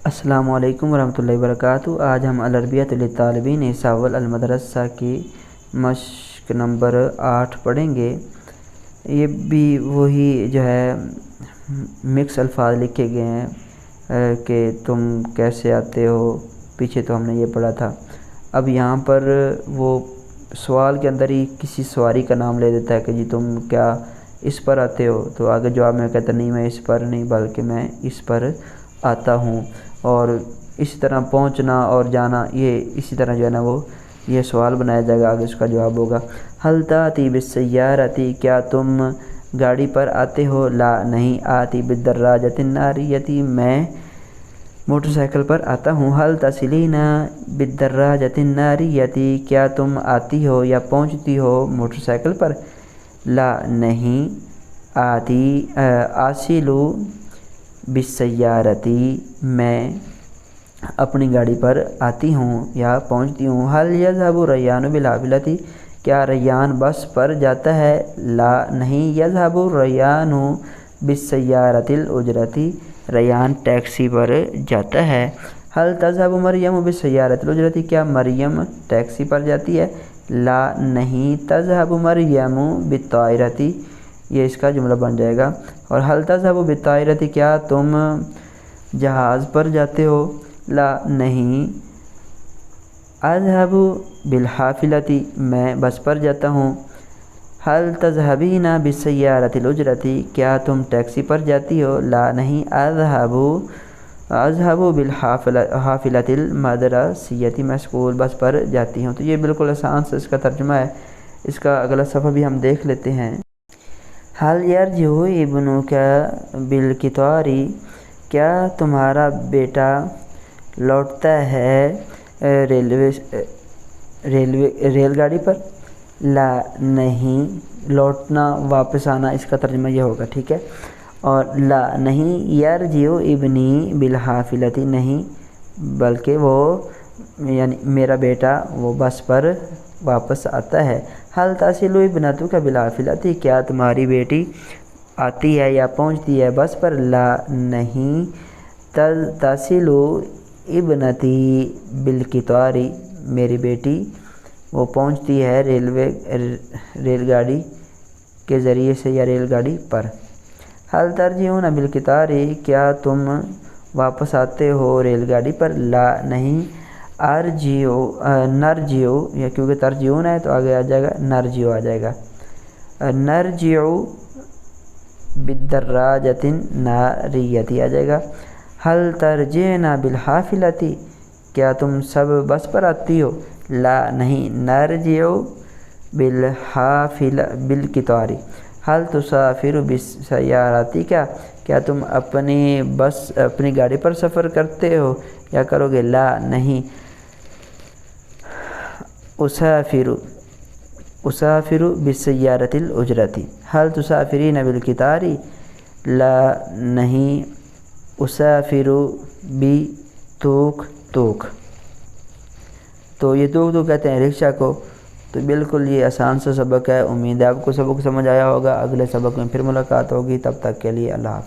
السلام علیکم ورحمۃ اللہ وبرکاتہ۔ آج ہم العربیۃ للطالبین حصہ اول المدرسہ کی مشق نمبر 8 پڑھیں گے۔ یہ بھی وہی جو ہے مکس الفاظ لکھے گئے ہیں کہ تم کیسے آتے ہو، پیچھے تو ہم نے یہ پڑھا تھا۔ اب یہاں پر وہ سوال کے اندر ہی کسی سواری کا نام لے دیتا ہے کہ جی تم کیا اس پر آتے ہو، تو آگے جواب میں کہتا نہیں میں اس پر نہیں بلکہ میں اس پر آتا ہوں، اور اسی طرح پہنچنا اور جانا یہ اسی طرح جو ہے نا وہ یہ سوال بنایا جائے گا، آگے اس کا جواب ہوگا حل تاتی بالسیارتی، کیا تم گاڑی پر آتے ہو، لا نہیں، آتی بالدراجۃ الناریتی، میں موٹر سائیکل پر آتا ہوں، حل تصلین بالدراجۃ الناریتی، کیا تم آتی ہو یا پہنچتی ہو موٹر سائیکل پر، لا نہیں، آتی آسلو بالسیارتی، میں اپنی گاڑی پر آتی ہوں یا پہنچتی ہوں، حل یذهب الریان بالحافلۃ، کیا ریان بس پر جاتا ہے، لا نہیں، یذهب الریان بالسیارۃ الاجرۃ، ریان ٹیکسی پر جاتا ہے، حل تذهب مریم بالسیارۃ الاجرۃ، کیا مریم ٹیکسی پر جاتی ہے، لا نہیں، تذهب مریم بالطائرۃ، یہ اس کا جملہ بن جائے گا، اور حل تذهب بالطائرۃ، کیا تم جہاز پر جاتے ہو، لا نہیں، اذهب بالحافلۃ، میں بس پر جاتا ہوں، حل تذهبین بالسیارۃ الاجرۃ، کیا تم ٹیکسی پر جاتی ہو، لا نہیں، اذهب بالحافلۃ المدرسیۃ، میں اسکول بس پر جاتی ہوں۔ تو یہ بالکل آسان سے اس کا ترجمہ ہے، اس کا اگلا صفحہ بھی ہم دیکھ لیتے ہیں۔ حل یرجع ابنک بالقطار، کیا تمہارا بیٹا لوٹتا ہے ریل گاڑی پر، لا نہیں، لوٹنا واپس آنا اس کا ترجمہ یہ ہوگا، ٹھیک ہے، اور لا نہیں، یرجع ابنی بالحافلۃ، نہیں بلکہ وہ یعنی میرا بیٹا وہ بس پر واپس آتا ہے، حل تصل ابنتک بالحافلۃ، کیا تمہاری بیٹی آتی ہے یا پہنچتی ہے بس پر، لا نہیں، تصل ابنتی بالقطار، میری بیٹی وہ پہنچتی ہے ریل گاڑی کے ذریعے سے یا ریل گاڑی پر، حل ترجعون بالقطار، کیا تم واپس آتے ہو ریل گاڑی پر، لا نہیں، نرجع، یا کیونکہ ترجعون ہے تو آگے آ جائے گا نرجع آ جائے گا، نرجع بالدراجۃ الناریۃ آ جائے گا، حل ترجعن بالحافلۃ، کیا تم سب بس پر آتی ہو، لا نہیں، نرجع بالقطار، حل تسافر بالسیارۃ، کیا تم اپنی گاڑی پر سفر کرتے ہو یا کرو گے، لا نہیں، اسافر بالسیارۃ الاجرۃ، حل تسافرین بالقطار، لا نہیں، اسافر بتوک توک، تو یہ توک توک کہتے ہیں رکشہ کو۔ تو بالکل یہ آسان سا سبق ہے، امید ہے آپ کو سبق سمجھ آیا ہوگا، اگلے سبق میں پھر ملاقات ہوگی، تب تک کے لیے اللہ حافظ۔